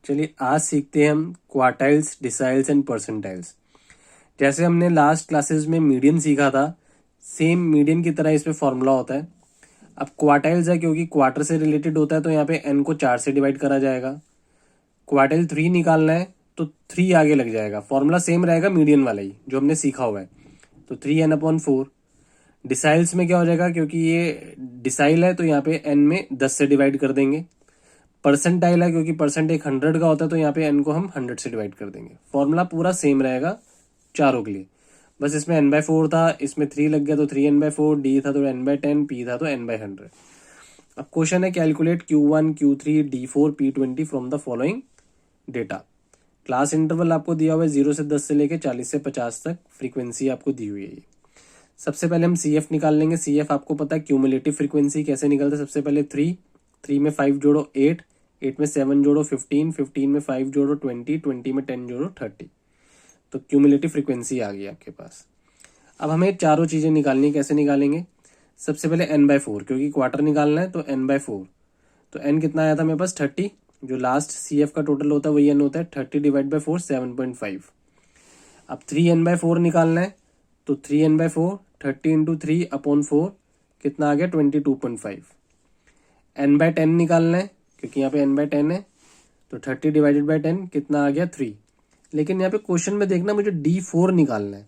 चलिए आज सीखते हैं हम क्वार्टाइल्स, डिसाइल्स एंड परसेंटाइल्स। जैसे हमने लास्ट क्लासेस में मीडियन सीखा था, सेम मीडियन की तरह इसमें फॉर्मूला होता है। अब क्वार्टाइल्स है क्योंकि क्वार्टर से रिलेटेड होता है, तो यहाँ पे एन को 4 से डिवाइड करा जाएगा। क्वार्टाइल 3 निकालना है तो 3 आगे लग जाएगा। फॉर्मूला सेम रहेगा मीडियन वाला ही जो हमने सीखा हुआ है, तो 3n/4। डिसाइल्स में क्या हो जाएगा, क्योंकि ये डिसाइल है तो यहाँ पे एन में 10 से डिवाइड कर देंगे। परसेंटाइल है क्योंकि परसेंट एक 100 का होता है, तो यहाँ पे एन को हम 100 से डिवाइड कर देंगे। फॉर्मूला पूरा सेम रहेगा चारों के लिए, बस इसमें n/4 था, इसमें 3 लग गया तो 3n/4, डी था तो n/10, पी था तो n/100। अब क्वेश्चन है calculate Q1, Q3, D4, P20 from the following data. Class interval आपको दिया हुआ है 0 से 10 से लेके 40 से 50 तक, फ्रीक्वेंसी आपको दी हुई है ये। सबसे पहले हम CF निकाल लेंगे। CF आपको पता है क्यूमुलेटिव फ्रीक्वेंसी कैसे निकलता है। सबसे पहले 3 में 5 जोड़ो 8 में 7 जोड़ो 15 में 5 जोड़ो 20 में 10 जोड़ो 30, तो क्यूमुलेटिव फ्रीक्वेंसी आ गई आपके पास। अब हमें चारों चीजें निकालनी है, कैसे निकालेंगे। सबसे पहले n/4, क्योंकि क्वार्टर निकालना है तो n/4, तो n कितना आया था मेरे पास 30, जो लास्ट CF का टोटल होता है वही n होता है। 30 डिवाइड बाई 4 7.5। अब 3n/4 निकालना है तो 3n/4 30 इंटू 3/4 कितना आ गया 22.5। n/10 निकालना है क्योंकि यहाँ पे n/10 है, तो 30 डिवाइडेड बाई 10 कितना आ गया 3। लेकिन यहाँ पे क्वेश्चन में देखना मुझे D4 निकालना है,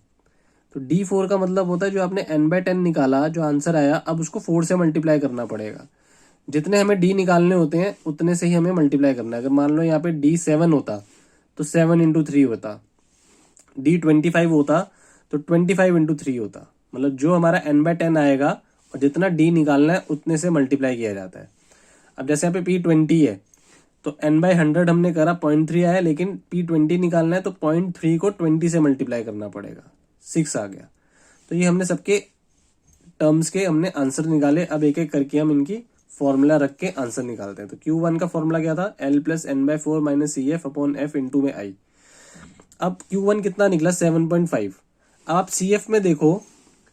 तो D4 का मतलब होता है जो आपने n/10 निकाला, जो आंसर आया, अब उसको 4 से मल्टीप्लाई करना पड़ेगा। जितने हमें D निकालने होते हैं उतने से ही हमें मल्टीप्लाई करना है। अगर मान लो यहाँ पे D7 होता तो 7 इंटू 3 होता, D25 होता तो 25 इंटू 3 होता। मतलब जो हमारा n/10 आएगा और जितना D निकालना है उतने से मल्टीप्लाई किया जाता है। अब जैसे यहाँ पे P20 है तो n/100 हमने करा 0.3 आया, लेकिन P20 निकालना है तो 0.3 को 20 से मल्टीप्लाई करना पड़ेगा, 6 आ गया। तो ये हमने सबके टर्म्स के हमने आंसर निकाले। अब एक एक करके हम इनकी फॉर्मूला रख के आंसर निकालते हैं। तो Q1 का फॉर्मूला क्या था, L + n/4 - CF/F इंटू में I। अब Q1 कितना निकला 7.5। अब आप CF में देखो,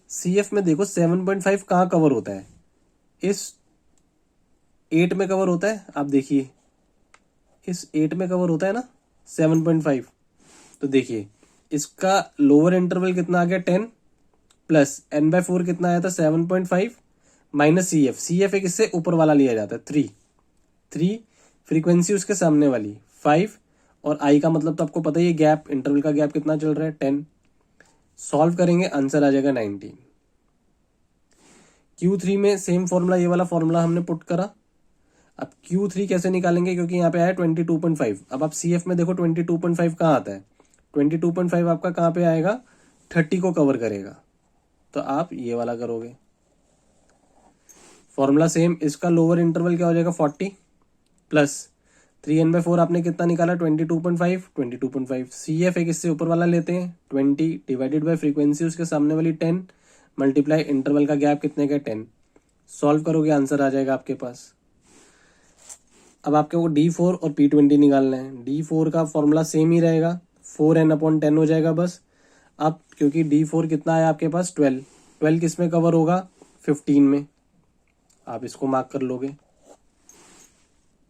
7.5 कहाँ कवर होता है, इस 8 में कवर होता है। आप देखिए इस 8 में कवर होता है ना 7.5। तो देखिए इसका लोअर इंटरवल कितना आ गया 10, प्लस n/4 कितना आया था 7.5 माइनस CF एक इससे ऊपर वाला लिया जाता है 3, फ्रीक्वेंसी उसके सामने वाली 5, और I का मतलब तो आपको पता ही है, गैप, इंटरवल का गैप कितना चल रहा है 10। सॉल्व करेंगे आंसर आ जाएगा 19। Q3 में सेम फॉर्मूला, ये वाला फॉर्मूला हमने पुट करा। अब Q3 कैसे निकालेंगे, क्योंकि यहाँ पे आया 22.5। अब आप CF में देखो 22.5 कहाँ आता है, 22.5 आपका कहाँ पे आएगा, 30 को कवर करेगा, तो आप ये वाला करोगे। फॉर्मूला सेम, इसका लोअर इंटरवल क्या हो जाएगा 40, प्लस 3n/4 आपने कितना निकाला 22.5। CF एक इससे ऊपर वाला लेते हैं 20 डिवाइडेड बाई फ्रीक्वेंसी उसके सामने वाली 10 मल्टीप्लाई इंटरवल का गैप कितने का 10। सॉल्व करोगे आंसर आ जाएगा आपके पास। अब आपके को D4 और P20 निकालना है। D4 का फॉर्मूला सेम ही रहेगा, 4n/10 हो जाएगा बस। अब क्योंकि D4 कितना है आपके पास 12 किस में कवर होगा 15 में, आप इसको मार्क कर लोगे।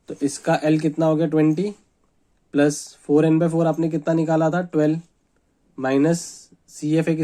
तो इसका L कितना हो गया 20, प्लस 4n/4 आपने कितना निकाला था 12, माइनस CF एक